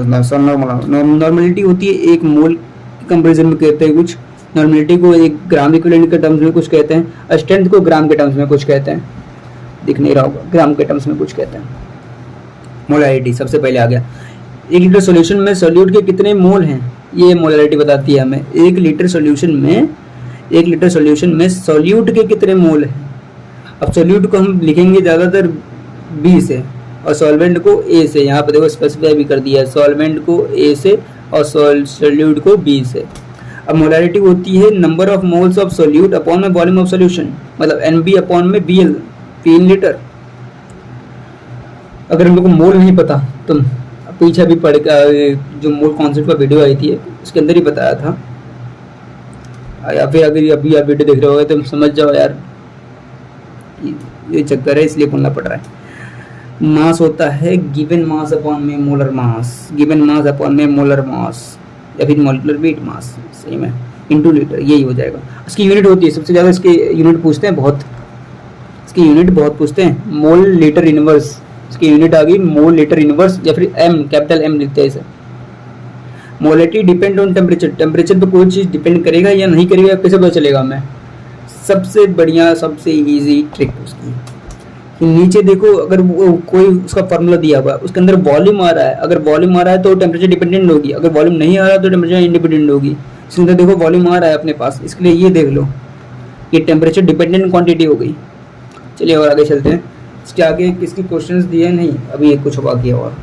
नॉर्मलिटी होती है 1 मोल के कंपेरिजन में कहते हैं कुछ, नॉर्मलिटी को 1 ग्राम इक्विवेलेंट के टर्म्स में कुछ कहते हैं, और स्ट्रेंथ को ग्राम के टर्म्स में कुछ कहते हैं, दिख नहीं रहा होगा, ग्राम के टर्म्स में कुछ कहते हैं। मोलैरिटी सबसे पहले आ गया, 1 लीटर सॉल्यूशन में सॉल्यूट के कितने मोल हैं, ये मोलैरिटी बताती है हमें। 1 लीटर सॉल्यूशन में सॉल्यूट के कितने मोल हैं। अब सॉल्यूट को हम लिखेंगे ज़्यादातर बी से और सॉल्वेंट को ए से, यहाँ पर देखो स्पेसिफाई भी कर दिया है, सॉल्वेंट को ए से और सॉल्यूट को बी से। अब मोलैरिटी होती है number of moles of solute upon में वॉल्यूम ऑफ सॉल्यूशन, मतलब NB अपॉन में BL, 3 लीटर। अगर हम लोग को मोल नहीं पता तो पीछे भी पढ़ जो मोल कॉन्सेप्ट का वीडियो आई थी उसके अंदर ही बताया था, या फिर अगर अभी आप वीडियो देख रहे हो तो समझ जाओ यार ये चक्कर है, इसलिए बोलना पड़ रहा है। मास होता है गिवन मास अपॉन में molar mass, given mass upon में मोलर मास, या फिर मोलर वेट मास, सही में इनटू लीटर, यही हो जाएगा। इसकी यूनिट होती है, सबसे ज़्यादा इसके यूनिट पूछते हैं, इसकी यूनिट बहुत पूछते हैं। मोल लीटर इनवर्स, इसकी यूनिट आ गई मोल लीटर इनवर्स, या फिर M, कैपिटल M लिखते हैं इसे। Molarity depend on temperature, temperature पे कोई चीज़ डिपेंड करेगा या नहीं करेगा, कैसे पता चलेगा हमें। सबसे बढ़िया सबसे इजी ट्रिक उसकी कि नीचे देखो, अगर वो कोई उसका फार्मूला दिया हुआ है, उसके अंदर वॉल्यूम आ रहा है, अगर वॉल्यूम आ रहा है तो टेम्परेचर डिपेंडेंट होगी, अगर वॉल्यूम नहीं आ रहा है तो टेम्परेचर इंडिपेंडेंट होगी। इसके अंदर देखो वॉल्यूम आ रहा है अपने पास, इसके लिए ये देख लो ये टेम्परेचर डिपेंडेंट क्वांटिटी हो गई। चलिए और आगे चलते हैं। इसके आगे किसकी क्वेश्चंस दिए नहीं, अभी एक कुछ बाकी है। और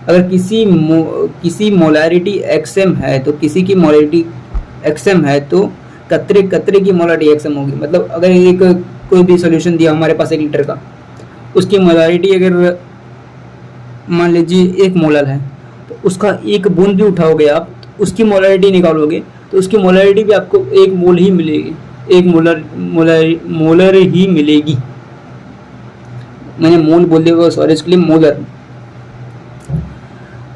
अगर किसी मोलैरिटी XM है तो किसी की मोलैरिटी XM है तो कतरे की मोलैरिटी XM होगी। मतलब अगर एक कोई भी सॉल्यूशन दिया हमारे पास 1 लीटर का, उसकी मोलैरिटी अगर मान लीजिए 1 मोलर है तो उसका 1 बूंद भी उठाओगे आप, तो उसकी मोलैरिटी निकालोगे तो उसकी मोलैरिटी भी आपको 1 मोल ही मिलेगी, 1 मोलर ही मिलेगी। मैंने मोल बोल दिया, सॉरी, इसके लिए मोलर।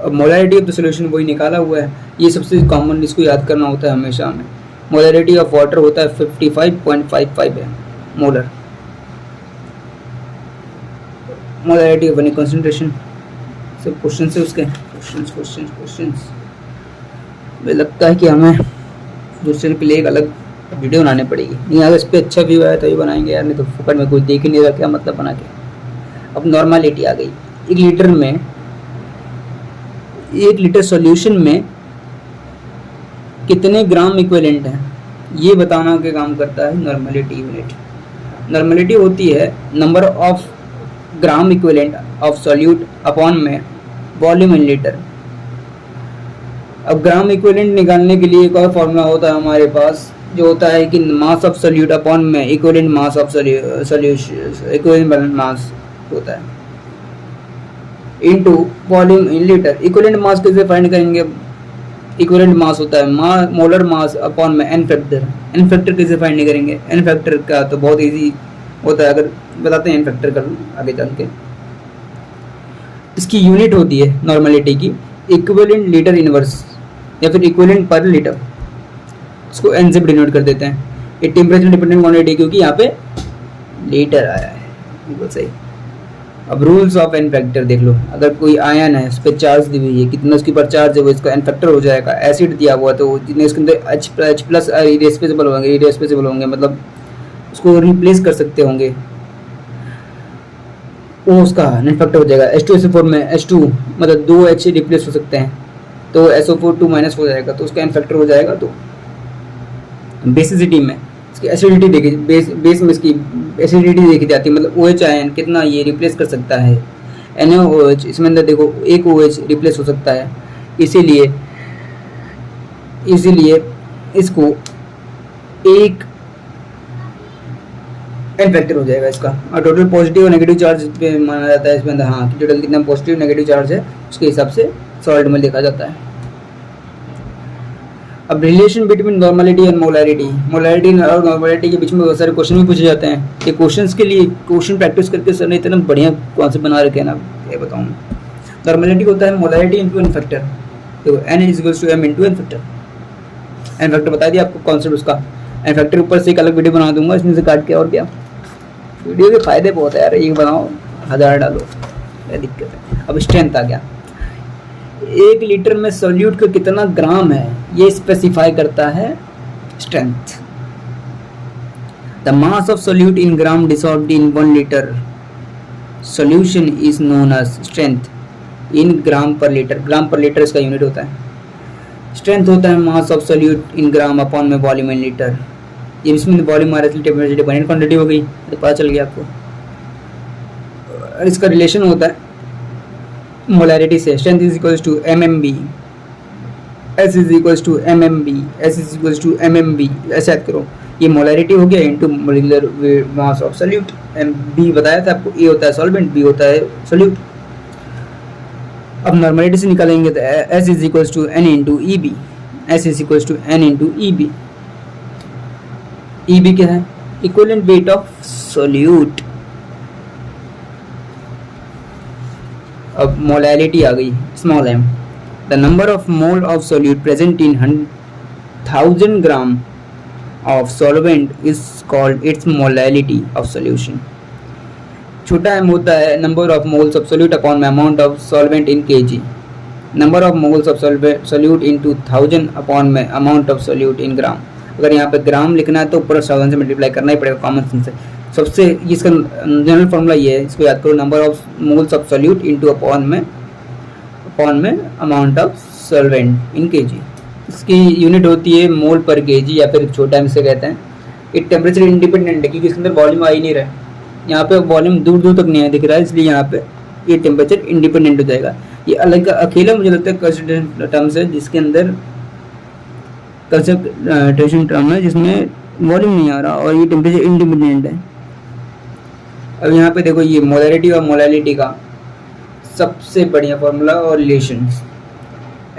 अब मोलैरिटी ऑफ द सॉल्यूशन वही निकाला हुआ है, ये सबसे कॉमन, इसको याद करना होता है हमेशा हमें। मोलैरिटी ऑफ वाटर होता है 55.55 है molar. Molarity of any concentration, सब क्वेश्चन है उसके, क्वेश्चन। मुझे लगता है कि हमें दूसरे के लिए एक अलग वीडियो बनानी पड़ेगी, नहीं अगर इस पर अच्छा व्यू आया तभी बनाएंगे यार, नहीं तो फुकट में कोई देख ही नहीं रहा, क्या मतलब बना के। अब नॉर्मलिटी आ गई, 1 लीटर में 1 लीटर सॉल्यूशन में कितने ग्राम इक्विवेलेंट है ये बताना के काम करता है नॉर्मलिटी यूनिट। नॉर्मलिटी होती है number of gram equivalent of solute upon में वॉल्यूम इन लीटर। अब ग्राम इक्विवेलेंट निकालने के लिए एक और फॉर्मूला होता है हमारे पास, जो होता है कि मास ऑफ सॉल्यूट अपॉन में equivalent mass of solution, equivalent mass होता है into volume in litre. Equivalent mass कैसे फाइंड करेंगे, इक्विवेलेंट मास होता है मोलर मास अपॉन में n फैक्टर। n फैक्टर कैसे फाइंड करेंगे, n फैक्टर का तो बहुत इजी होता है, अगर बताते हैं n फैक्टर का आगे चल के। इसकी यूनिट होती है नॉर्मलिटी की इक्विवेलेंट लीटर इनवर्स या फिर इक्विवेलेंट पर लीटर, इसको n से डिनोट कर देते हैं। ये टेम्परेचर डिपेंडेंट क्वांटिटी क्योंकि यहाँ पे लीटर आया है, बिल्कुल सही। अब रूल्स ऑफ n फैक्टर देख लो, अगर कोई आयन है उस पर चार्ज दी हुई है, कितना उसके ऊपर चार्ज है वो इसका n फैक्टर हो जाएगा। एसिड दिया हुआ तो जितने इसके अंदर H प्लस इरेस्पेसिबल होंगे, मतलब उसको रिप्लेस कर सकते होंगे। वो उसका नेट फैक्टर हो जाएगा। H2SO4 में H2 मतलब 2 H रिप्लेस हो सकते हैं, तो SO4 2 माइनस हो जाएगा, तो उसका एन फैक्टर हो जाएगा। तो बेसिसिटी में इसकी एसिडिटी देखी, बेस में इसकी एसिडिटी देखी जाती है, मतलब OH आयन कितना ये रिप्लेस कर सकता है। NaOH इसमें अंदर देखो एक OH रिप्लेस हो सकता है, इसीलिए इसको एक एन फैक्टर हो जाएगा इसका। और टोटल पॉजिटिव और नेगेटिव चार्ज पे माना जाता है इसमें अंदर, हाँ कि टोटल कितना पॉजिटिव नेगेटिव चार्ज है उसके हिसाब से सॉल्ट में देखा जाता है। अब relation between normality and molarity, molarity और नॉर्मलिटी के बीच में बहुत सारे क्वेश्चन भी पूछे जाते हैं। ये क्वेश्चंस के लिए क्वेश्चन प्रैक्टिस करके सर ने इतना बढ़िया कॉन्सेप्ट बना रखे हैं ना, ये बताऊँ। नॉर्मलिटी होता है मोलैरिटी इंटू एन फैक्टर, तो n equals to m into N factor. N factor बता दिया आपको कॉन्सेप्ट उसका। एन फैक्टर ऊपर से एक अलग वीडियो बना दूंगा इसमें से काट के, और क्या वीडियो के फायदे बहुत है यार, एक बनाओ 1000 डालो, क्या दिक्कत है। अब स्ट्रेंथ आ गया, 1 लीटर में सोल्यूट का कितना ग्राम है ये स्पेसिफाई करता है strength. The mass of solute in gram dissolved in 1 litre solution is known as strength in gram per litre. Gram per litre इसका यूनिट होता है। स्ट्रेंथ होता है मास of solute in gram upon में वॉल्यूम इन लीटर। ये इसमें वॉल्यूम आ रहा है, टेम्परेचर डिपेंडेंट क्वांटिटी हो गई, तो पता चल गया आपको। इसका रिलेशन होता है मोलैरिटी से। Strength is equals to mmb, S is equals to mmb, S is equals to mmb, ऐसे याद करो। ये मोलैरिटी हो गया into molecular mass of solute. B बताया था आपको, A होता है सॉल्वेंट, B होता है सोल्यूट। अब नॉर्मलिटी से निकालेंगे तो S is equals to N into EB, S is equals to N into EB। EB क्या है? Equivalent weight of solute. अब मोलैरिटी आ गई, small m। The number of mole of solute present in 1000 gram of solvent is called its molality of solution. छोटा m होता है number of moles of solute upon में amount of solvent in kg। Number of moles of solute into 1000 upon में अमाउंट ऑफ सोल्यूट इन ग्राम। अगर यहाँ पे ग्राम लिखना है तो ऊपर 1000 से मल्टीप्लाई करना ही पड़ेगा कॉमन सेंस से। सबसे इसका जनरल फॉर्मूला ये है, इसको याद करो, number of moles of solute into upon में amount of solvent in kg। इसकी यूनिट होती है मोल पर kg या फिर छोटा m से कहते हैं। ये टेम्परेचर इंडिपेंडेंट है क्योंकि इसके अंदर वॉल्यूम आ ही नहीं रहा है, यहाँ पे वॉल्यूम दूर दूर तक नहीं दिख रहा है, इसलिए यहाँ पे ये टेम्परेचर इंडिपेंडेंट हो जाएगा। ये अलग का अकेला मुझे लगता है कंसंट्रेशन टर्म्स है जिसके अंदर कंसंट्रेशन टर्म है जिसमें वॉल्यूम नहीं आ रहा और ये टेम्परेचर इंडिपेंडेंट है। अब यहाँ पे देखो ये मोलैरिटी और मोलैलिटी का सबसे बढ़िया फॉर्मूला और relations.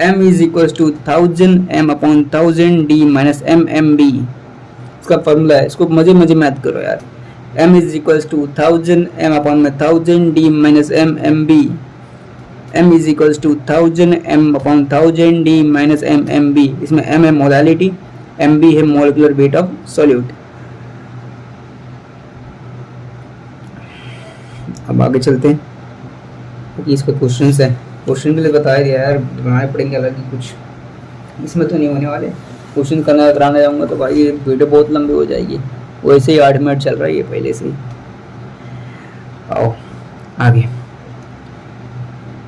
m is equals to 1000 m upon 1000 d minus mmb इसका फॉर्मूला है। इसको मजे में याद करो यार। m is equals to 1000 m upon में 1000 d minus mmb। m is equals to 1000 m upon 1000 d minus mmb। इसमें m है मोलैलिटी, mb है मोलिकुलर वेट ऑफ सॉल्यूट। अब आगे चलते हैं क्योंकि इसका क्वेश्चंस है, क्वेश्चन के लिए बताया दिया यार, बनाने पड़ेंगे अलग ही कुछ, इसमें तो नहीं होने वाले। क्वेश्चन कराने जाऊंगा तो भाई ये वीडियो बहुत लंबी हो जाएगी, वैसे ही 8 मिनट चल रहा है ये पहले से ही। आओ आगे,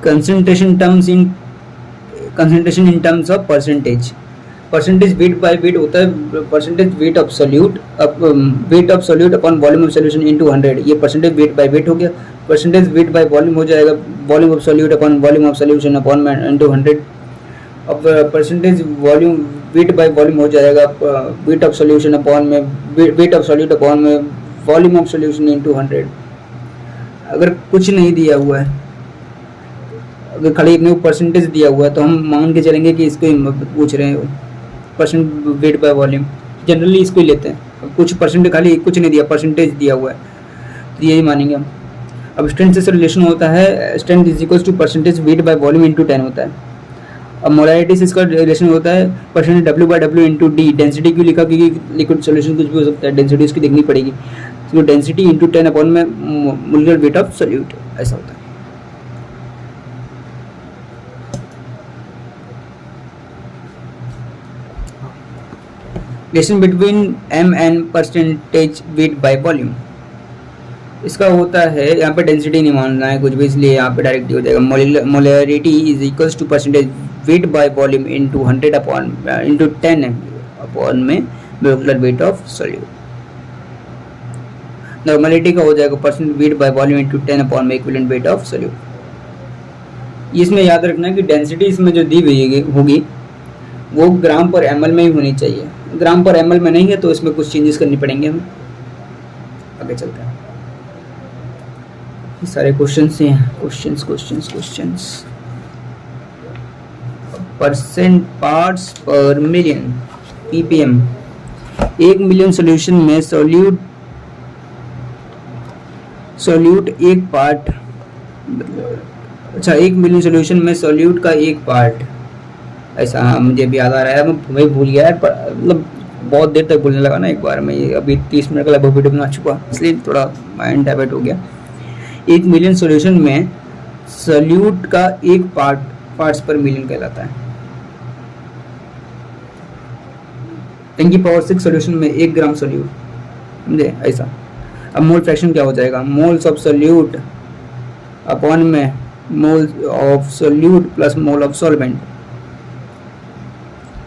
concentration in terms of percentage. Percentage weight by weight होता है percentage wait of solute upon volume of solution into 100। ये परसेंटेज वेट बाय वेट हो गया। परसेंटेज वेट बाय वॉल्यूम हो जाएगा volume of solute upon volume of solution upon में इनटू 100। अब percentage volume weight by volume हो जाएगा वेट ऑफ सोल्यूशन अपॉन में वेट ऑफ सोल्यूट अपॉन में वॉल्यूम ऑफ सोल्यूशन इनटू 100। अगर कुछ नहीं दिया हुआ है, अगर खाली इतने परसेंटेज दिया हुआ है तो हम मान के चलेंगे कि इसको ही पूछ रहे हैं percent weight by volume, generally इसको ही लेते हैं। कुछ परसेंट खाली कुछ नहीं दिया, परसेंटेज दिया हुआ है तो यही मानेंगे हम। अब स्ट्रेंथ से रिलेशन होता है strength is equals to percentage weight by volume into 10 होता है। अब मोलैरिटी से इसका रिलेशन होता है percentage W by W into D. Density क्यों लिखा? क्योंकि लिक्विड सोल्यूशन कुछ भी हो सकता है, डेंसिटी उसकी देखनी पड़ेगी, तो डेंसिटी इंटू 10 अपॉन में मोलिकुलर वेट ऑफ सोल्यूट, ऐसा होता है। Relation between m and percentage weight by volume. इसका होता है यहाँ पे डेंसिटी नहीं मानना है कुछ भी, इसलिए यहाँ पे डायरेक्ट हो जाएगा molarity is equals to percentage weight by volume into 100 upon into 10 upon में molecular weight of solute. Normality का हो जाएगा percent weight by volume into 10 upon में इक्विवेलेंट वेट ऑफ सॉल्यूट। इसमें याद रखना है कि डेंसिटी इसमें जो दी हुई होगी वो ग्राम पर एमएल में ही होनी चाहिए, ग्राम पर एमएल में नहीं है तो इसमें कुछ चेंजेस करनी पड़ेंगे हमें। आगे चलते हैं, सारे क्वेश्चंस हैं, क्वेश्चंस। परसेंट पार्ट्स पर मिलियन ppm। 1 मिलियन सॉल्यूशन में सॉल्यूट एक पार्ट, अच्छा 1 मिलियन सॉल्यूशन में सॉल्यूट का एक पार्ट, ऐसा हाँ मुझे भी याद आ रहा है, मैं भूल गया है, मतलब बहुत देर तक भूलने लगा ना एक बार में, अभी 30 मिनट का लगभग वीडियो बना चुका, इसलिए थोड़ा माइंड डाइवर्ट हो गया। 1 मिलियन सॉल्यूशन में सॉल्यूट का एक पार्ट्स पर मिलियन कहलाता है। 10 की पावर 6 सॉल्यूशन में 1 ग्राम सॉल्यूट, समझे ऐसा। अब मोल फ्रैक्शन क्या हो जाएगा, मोल्स ऑफ सॉल्यूट अपॉन में mole of solute plus mole of solvent.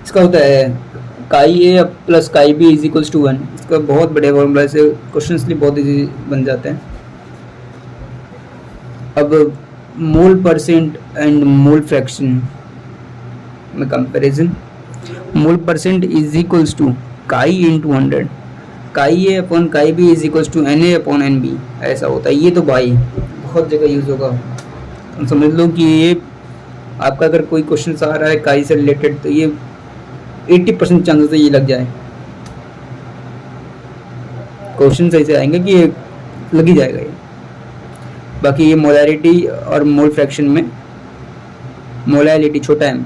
इसका होता है chi A plus chi B is equals to 1। इसका बहुत बड़े फॉर्मूला से क्वेश्चंस लिए बहुत इजी बन जाते हैं। अब mole percent and mole fraction में comparison, mole percent is equals to chi into 100, chi A upon chi B is equals to N A upon N B, ऐसा होता है। ये तो भाई बहुत जगह यूज होगा, हम समझ लो कि ये आपका अगर कोई क्वेश्चन आ रहा है काई से रिलेटेड तो ये 80% चांसेस है ये लग जाए, क्वेश्चन सही से आएंगे कि ये लग ही जाएगा ये। बाकी ये मोलैरिटी और मोल फ्रैक्शन में मोलैलिटी छोटा m,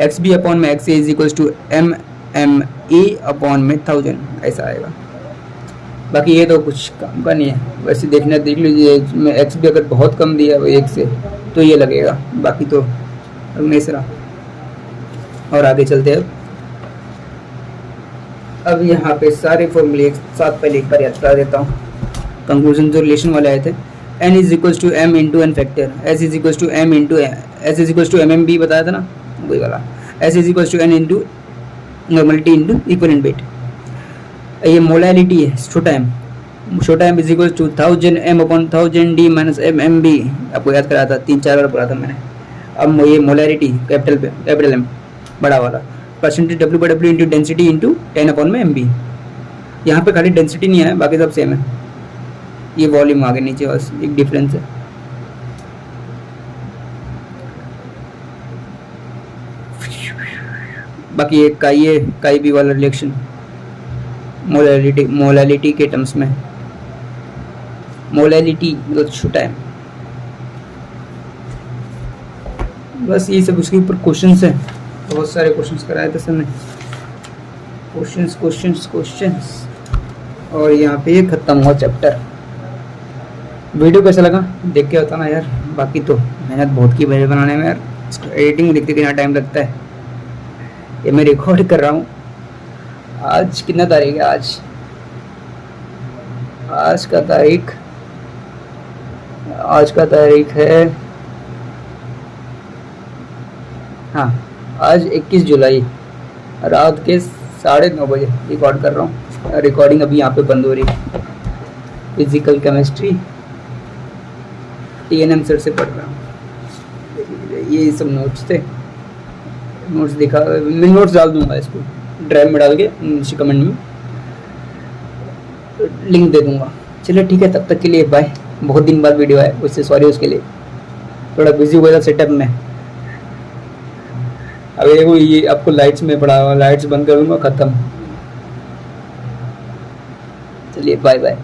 एक्स बी अपॉन में X A is equals to M M A upon में 1000, ऐसा आएगा। बाकी ये तो कुछ काम का नहीं है, वैसे देखना देख लीजिए, इसमें एक्स भी अगर बहुत कम दिया है एक से तो ये लगेगा, बाकी तो नहीं सरा। और आगे चलते हैं, अब यहाँ पे सारे फॉर्मूले एक साथ पहले एक बार याद करा देता हूँ। कंक्लूजन जो रिलेशन वाले आए थे, n is equals to m into N factor, s is equals to m into s is equals to mm बताया था ना, वही वाला। s is equals to n into normality into equivalent weight. ये मोलैलिटी है, छोटा m is equals to 1000 m upon 1000 d minus mmb, आपको याद कराया था, 3-4 बार पढ़ा था मैंने। अब ये मोलैरिटी कैपिटल M बड़ा वाला, percentage W/W into density into 10 upon में MB। यहाँ पे खाली डेंसिटी नहीं है, बाकी सब सेम है, ये वॉल्यूम आगे नीचे बस एक डिफरेंस है। बाकी ये काई बी वाला रिलेक्शन मोलैलिटी के टर्म्स में, मोलैलिटी मतलब छोटा है। बस ये सब उसके ऊपर क्वेश्चंस हैं, बहुत सारे क्वेश्चंस कराए थे सर ने, क्वेश्चंस। और यहाँ पे खत्म हुआ चैप्टर। वीडियो कैसा लगा देख के बताना यार, बाकी तो मेहनत बहुत की वीडियो बनाने में यार, इसको एडिटिंग में देखते कितना टाइम लगता है। ये मैं रिकॉर्ड कर रहा हूँ, आज कितना तारीख है, आज का तारीख है हाँ, आज 21 जुलाई रात के 9:30 बजे रिकॉर्ड कर रहा हूँ। रिकॉर्डिंग अभी यहाँ पे बंद हो रही है। फिजिकल केमिस्ट्री TNM सर से पढ़ रहा हूँ। ये सब नोट्स थे, नोट्स दिखा, मैं नोट्स डाल दूंगा इसको ड्राइव में डाल के, नीचे कमेंट में लिंक दे दूंगा। चलिए ठीक है, तब तक के लिए बाय। बहुत दिन बाद वीडियो है, उससे सॉरी, उसके लिए थोड़ा बिजी हुआ था सेटअप में। अभी देखो ये आपको लाइट्स में पड़ा हुआ, लाइट्स बंद करूँगा, ख़त्म। चलिए बाय बाय।